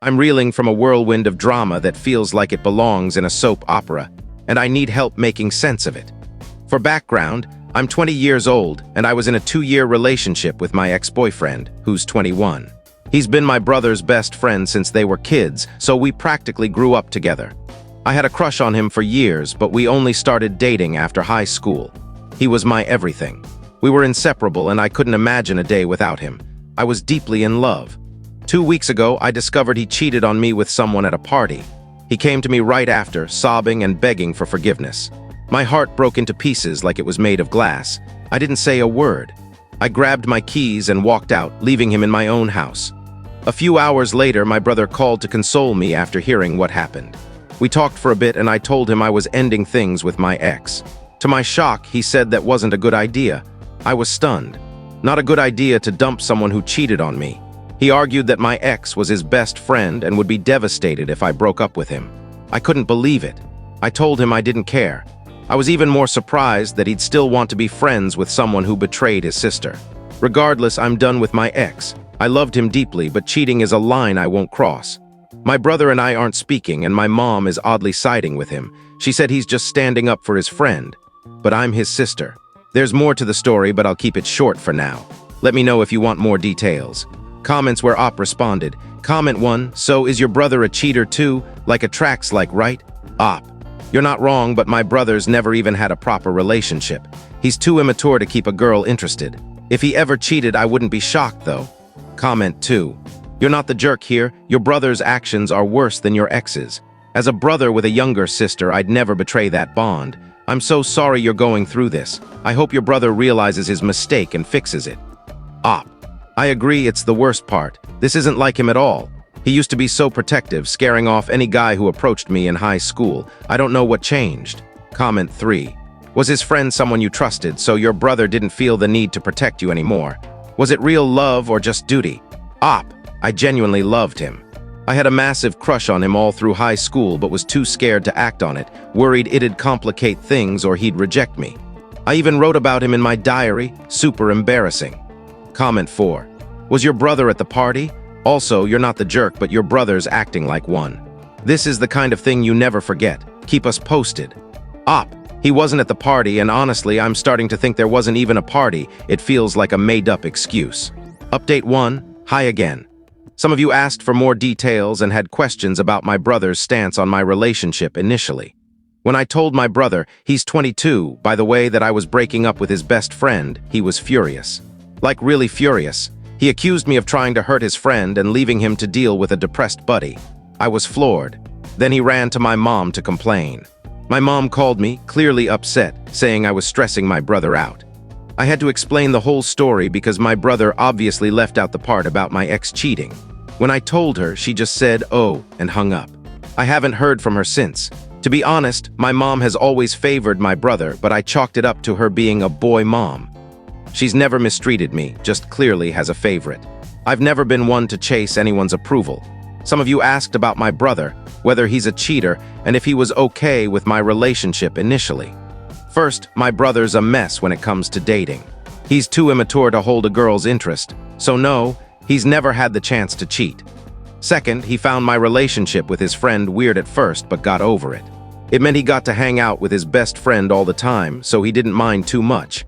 I'm reeling from a whirlwind of drama that feels like it belongs in a soap opera, and I need help making sense of it. For background, I'm 20 years old, and I was in a 2-year relationship with my ex-boyfriend, who's 21. He's been my brother's best friend since they were kids, so we practically grew up together. I had a crush on him for years, but we only started dating after high school. He was my everything. We were inseparable, and I couldn't imagine a day without him. I was deeply in love. 2 weeks ago, I discovered he cheated on me with someone at a party. He came to me right after, sobbing and begging for forgiveness. My heart broke into pieces like it was made of glass. I didn't say a word. I grabbed my keys and walked out, leaving him in my own house. A few hours later, my brother called to console me after hearing what happened. We talked for a bit, and I told him I was ending things with my ex. To my shock, he said that wasn't a good idea. I was stunned. Not a good idea to dump someone who cheated on me. He argued that my ex was his best friend and would be devastated if I broke up with him. I couldn't believe it. I told him I didn't care. I was even more surprised that he'd still want to be friends with someone who betrayed his sister. Regardless, I'm done with my ex. I loved him deeply, but cheating is a line I won't cross. My brother and I aren't speaking, and my mom is oddly siding with him. She said he's just standing up for his friend. But I'm his sister. There's more to the story, but I'll keep it short for now. Let me know if you want more details. Comments where Op responded. Comment 1, so is your brother a cheater too? Like attracts like, right? Op. You're not wrong, but my brother's never even had a proper relationship. He's too immature to keep a girl interested. If he ever cheated, I wouldn't be shocked though. Comment 2. You're not the jerk here. Your brother's actions are worse than your ex's. As a brother with a younger sister, I'd never betray that bond. I'm so sorry you're going through this. I hope your brother realizes his mistake and fixes it. Op. I agree, it's the worst part. This isn't like him at all. He used to be so protective, scaring off any guy who approached me in high school. I don't know what changed. Comment 3. Was his friend someone you trusted, so your brother didn't feel the need to protect you anymore? Was it real love or just duty? Op. I genuinely loved him. I had a massive crush on him all through high school, but was too scared to act on it, worried it'd complicate things or he'd reject me. I even wrote about him in my diary. Super embarrassing. Comment 4. Was your brother at the party? Also, you're not the jerk, but your brother's acting like one. This is the kind of thing you never forget. Keep us posted. Op. He wasn't at the party, and honestly, I'm starting to think there wasn't even a party. It feels like a made-up excuse. Update 1. Hi again. Some of you asked for more details and had questions about my brother's stance on my relationship initially. When I told my brother, he's 22, by the way, that I was breaking up with his best friend, he was furious. Like really furious. He accused me of trying to hurt his friend and leaving him to deal with a depressed buddy. I was floored. Then he ran to my mom to complain. My mom called me, clearly upset, saying I was stressing my brother out. I had to explain the whole story because my brother obviously left out the part about my ex cheating. When I told her, she just said, "Oh," and hung up. I haven't heard from her since. To be honest, my mom has always favored my brother, but I chalked it up to her being a boy mom. She's never mistreated me, just clearly has a favorite. I've never been one to chase anyone's approval. Some of you asked about my brother, whether he's a cheater, and if he was okay with my relationship initially. First, my brother's a mess when it comes to dating. He's too immature to hold a girl's interest, so no, he's never had the chance to cheat. Second, he found my relationship with his friend weird at first, but got over it. It meant he got to hang out with his best friend all the time, so he didn't mind too much.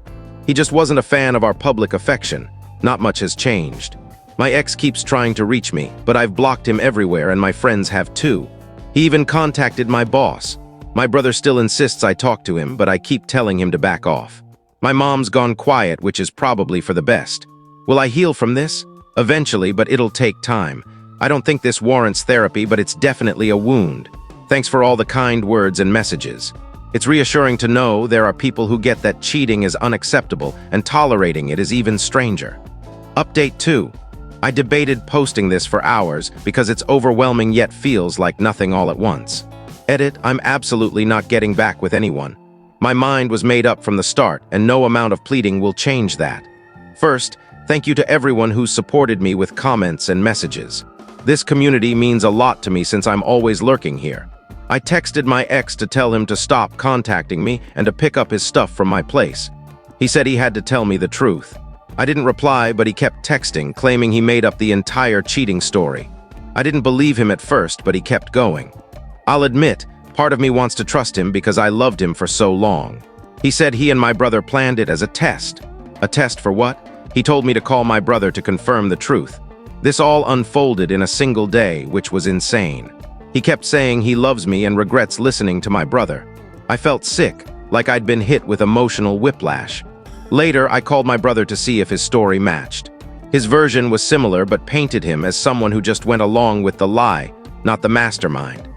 He just wasn't a fan of our public affection. Not much has changed. My ex keeps trying to reach me, but I've blocked him everywhere and my friends have too. He even contacted my boss. My brother still insists I talk to him, but I keep telling him to back off. My mom's gone quiet, which is probably for the best. Will I heal from this? Eventually, but it'll take time. I don't think this warrants therapy, but it's definitely a wound. Thanks for all the kind words and messages. It's reassuring to know there are people who get that cheating is unacceptable and tolerating it is even stranger. Update 2. I debated posting this for hours because it's overwhelming yet feels like nothing all at once. Edit, I'm absolutely not getting back with anyone. My mind was made up from the start and no amount of pleading will change that. First, thank you to everyone who supported me with comments and messages. This community means a lot to me since I'm always lurking here. I texted my ex to tell him to stop contacting me and to pick up his stuff from my place. He said he had to tell me the truth. I didn't reply, but he kept texting, claiming he made up the entire cheating story. I didn't believe him at first, but he kept going. I'll admit, part of me wants to trust him because I loved him for so long. He said he and my brother planned it as a test. A test for what? He told me to call my brother to confirm the truth. This all unfolded in a single day, which was insane. He kept saying he loves me and regrets listening to my brother. I felt sick, like I'd been hit with emotional whiplash. Later, I called my brother to see if his story matched. His version was similar but painted him as someone who just went along with the lie, not the mastermind.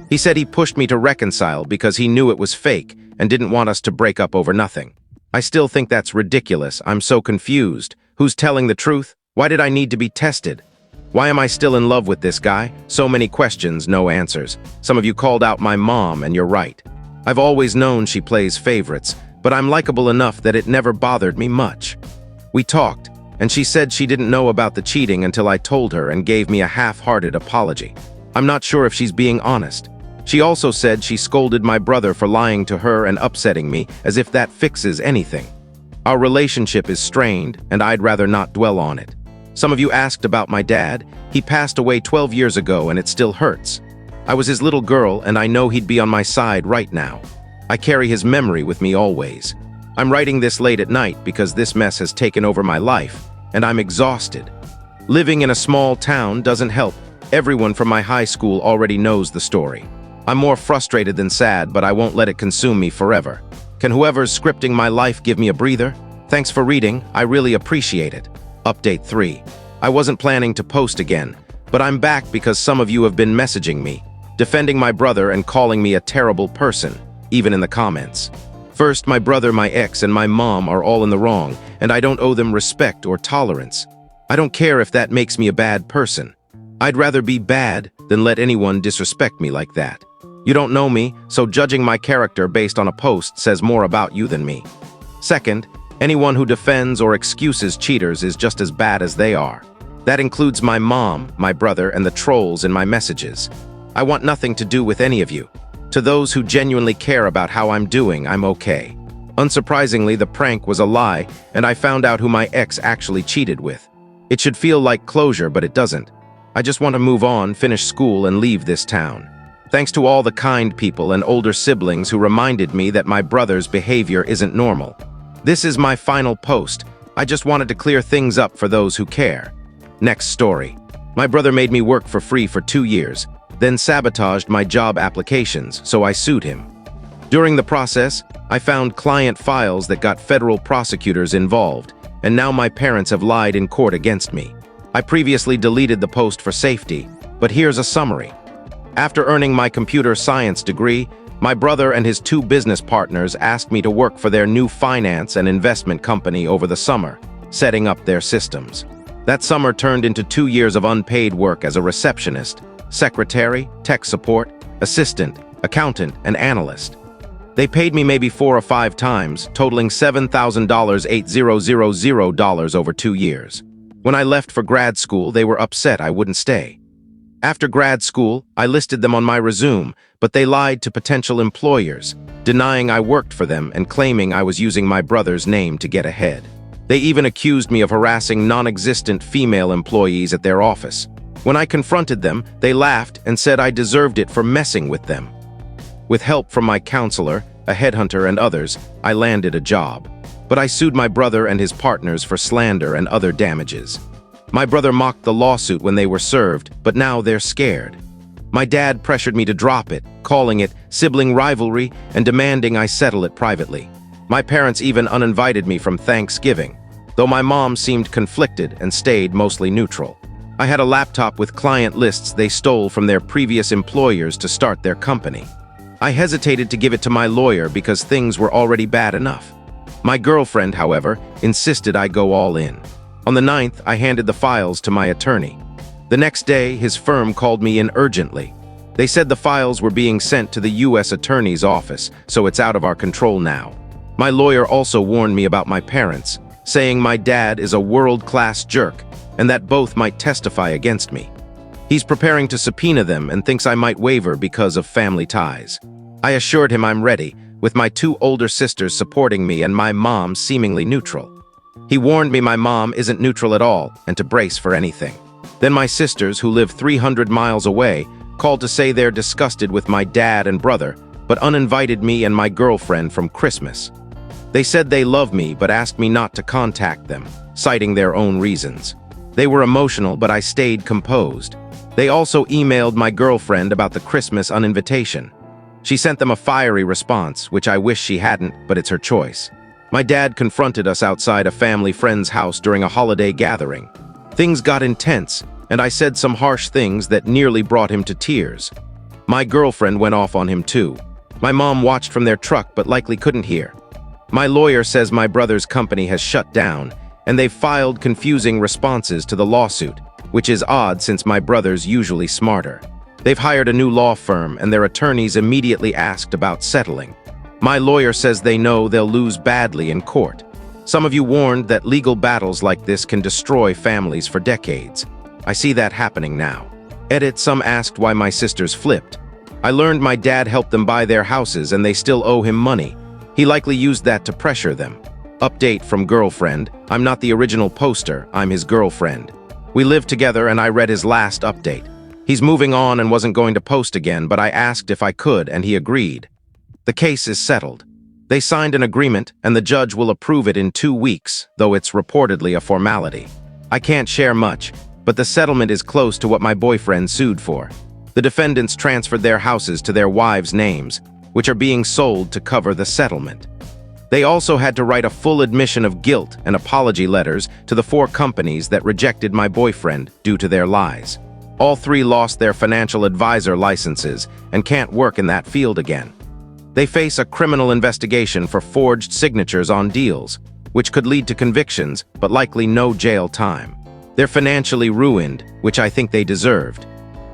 He said he pushed me to reconcile because he knew it was fake and didn't want us to break up over nothing. I still think that's ridiculous. I'm so confused. Who's telling the truth? Why did I need to be tested? Why am I still in love with this guy? So many questions, no answers. Some of you called out my mom, and you're right. I've always known she plays favorites, but I'm likable enough that it never bothered me much. We talked, and she said she didn't know about the cheating until I told her and gave me a half-hearted apology. I'm not sure if she's being honest. She also said she scolded my brother for lying to her and upsetting me, as if that fixes anything. Our relationship is strained, and I'd rather not dwell on it. Some of you asked about my dad. He passed away 12 years ago, and it still hurts. I was his little girl, and I know he'd be on my side right now. I carry his memory with me always. I'm writing this late at night because this mess has taken over my life, and I'm exhausted. Living in a small town doesn't help. Everyone from my high school already knows the story. I'm more frustrated than sad, but I won't let it consume me forever. Can whoever's scripting my life give me a breather? Thanks for reading. I really appreciate it. Update 3. I wasn't planning to post again, but I'm back because some of you have been messaging me, defending my brother and calling me a terrible person, even in the comments. First, my brother, my ex, and my mom are all in the wrong, and I don't owe them respect or tolerance. I don't care if that makes me a bad person. I'd rather be bad than let anyone disrespect me like that. You don't know me, so judging my character based on a post says more about you than me. Second, anyone who defends or excuses cheaters is just as bad as they are. That includes my mom, my brother, and the trolls in my messages. I want nothing to do with any of you. To those who genuinely care about how I'm doing, I'm okay. Unsurprisingly, the prank was a lie, and I found out who my ex actually cheated with. It should feel like closure, but it doesn't. I just want to move on, finish school, and leave this town. Thanks to all the kind people and older siblings who reminded me that my brother's behavior isn't normal. This is my final post. I just wanted to clear things up for those who care. Next story. My brother made me work for free for 2 years, then sabotaged my job applications, so I sued him. During the process, I found client files that got federal prosecutors involved, and now my parents have lied in court against me. I previously deleted the post for safety, but here's a summary. After earning my computer science degree, my brother and his 2 business partners asked me to work for their new finance and investment company over the summer, setting up their systems. That summer turned into 2 years of unpaid work as a receptionist, secretary, tech support, assistant, accountant, and analyst. They paid me maybe 4 or 5 times, totaling $7,000 over 2 years. When I left for grad school, they were upset I wouldn't stay. After grad school, I listed them on my resume, but they lied to potential employers, denying I worked for them and claiming I was using my brother's name to get ahead. They even accused me of harassing non-existent female employees at their office. When I confronted them, they laughed and said I deserved it for messing with them. With help from my counselor, a headhunter, and others, I landed a job. But I sued my brother and his partners for slander and other damages. My brother mocked the lawsuit when they were served, but now they're scared. My dad pressured me to drop it, calling it sibling rivalry and demanding I settle it privately. My parents even uninvited me from Thanksgiving, though my mom seemed conflicted and stayed mostly neutral. I had a laptop with client lists they stole from their previous employers to start their company. I hesitated to give it to my lawyer because things were already bad enough. My girlfriend, however, insisted I go all in. On the 9th, I handed the files to my attorney. The next day, his firm called me in urgently. They said the files were being sent to the U.S. Attorney's office, so it's out of our control now. My lawyer also warned me about my parents, saying my dad is a world-class jerk and that both might testify against me. He's preparing to subpoena them and thinks I might waver because of family ties. I assured him I'm ready, with my 2 older sisters supporting me and my mom seemingly neutral. He warned me my mom isn't neutral at all and to brace for anything. Then my sisters, who live 300 miles away, called to say they're disgusted with my dad and brother, but uninvited me and my girlfriend from Christmas. They said they love me but asked me not to contact them, citing their own reasons. They were emotional, but I stayed composed. They also emailed my girlfriend about the Christmas uninvitation. She sent them a fiery response, which I wish she hadn't, but it's her choice. My dad confronted us outside a family friend's house during a holiday gathering. Things got intense, and I said some harsh things that nearly brought him to tears. My girlfriend went off on him too. My mom watched from their truck but likely couldn't hear. My lawyer says my brother's company has shut down, and they've filed confusing responses to the lawsuit, which is odd since my brother's usually smarter. They've hired a new law firm, and their attorneys immediately asked about settling. My lawyer says they know they'll lose badly in court. Some of you warned that legal battles like this can destroy families for decades. I see that happening now. Edit, some asked why my sisters flipped. I learned my dad helped them buy their houses and they still owe him money. He likely used that to pressure them. Update from girlfriend. I'm not the original poster, I'm his girlfriend. We lived together and I read his last update. He's moving on and wasn't going to post again, but I asked if I could and he agreed. The case is settled. They signed an agreement and the judge will approve it in 2 weeks, though it's reportedly a formality. I can't share much, but the settlement is close to what my boyfriend sued for. The defendants transferred their houses to their wives' names, which are being sold to cover the settlement. They also had to write a full admission of guilt and apology letters to the 4 companies that rejected my boyfriend due to their lies. All 3 lost their financial advisor licenses and can't work in that field again. They face a criminal investigation for forged signatures on deals, which could lead to convictions, but likely no jail time. They're financially ruined, which I think they deserved.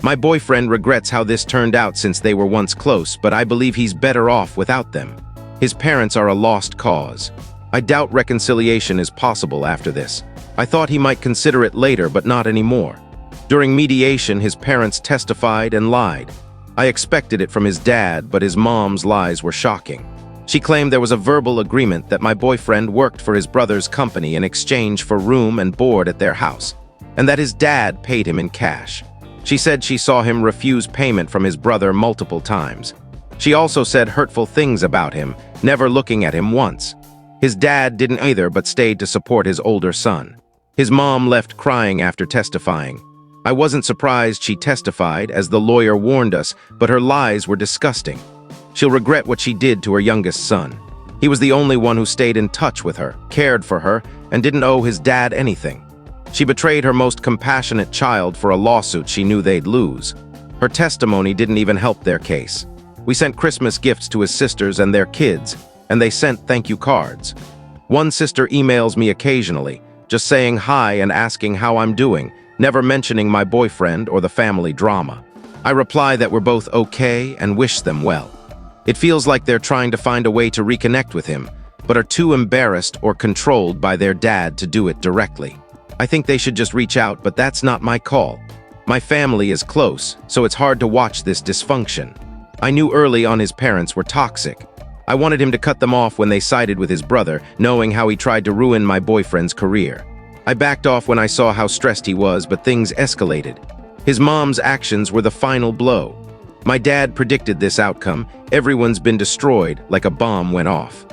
My boyfriend regrets how this turned out since they were once close, but I believe he's better off without them. His parents are a lost cause. I doubt reconciliation is possible after this. I thought he might consider it later, but not anymore. During mediation, his parents testified and lied. I expected it from his dad, but his mom's lies were shocking. She claimed there was a verbal agreement that my boyfriend worked for his brother's company in exchange for room and board at their house, and that his dad paid him in cash. She said she saw him refuse payment from his brother multiple times. She also said hurtful things about him, never looking at him once. His dad didn't either, but stayed to support his older son. His mom left crying after testifying. I wasn't surprised she testified, as the lawyer warned us, but her lies were disgusting. She'll regret what she did to her youngest son. He was the only one who stayed in touch with her, cared for her, and didn't owe his dad anything. She betrayed her most compassionate child for a lawsuit she knew they'd lose. Her testimony didn't even help their case. We sent Christmas gifts to his sisters and their kids, and they sent thank you cards. One sister emails me occasionally, just saying hi and asking how I'm doing, never mentioning my boyfriend or the family drama. I reply that we're both okay and wish them well. It feels like they're trying to find a way to reconnect with him, but are too embarrassed or controlled by their dad to do it directly. I think they should just reach out, but that's not my call. My family is close, so it's hard to watch this dysfunction. I knew early on his parents were toxic. I wanted him to cut them off when they sided with his brother, knowing how he tried to ruin my boyfriend's career. I backed off when I saw how stressed he was, but things escalated. His mom's actions were the final blow. My dad predicted this outcome. Everyone's been destroyed like a bomb went off.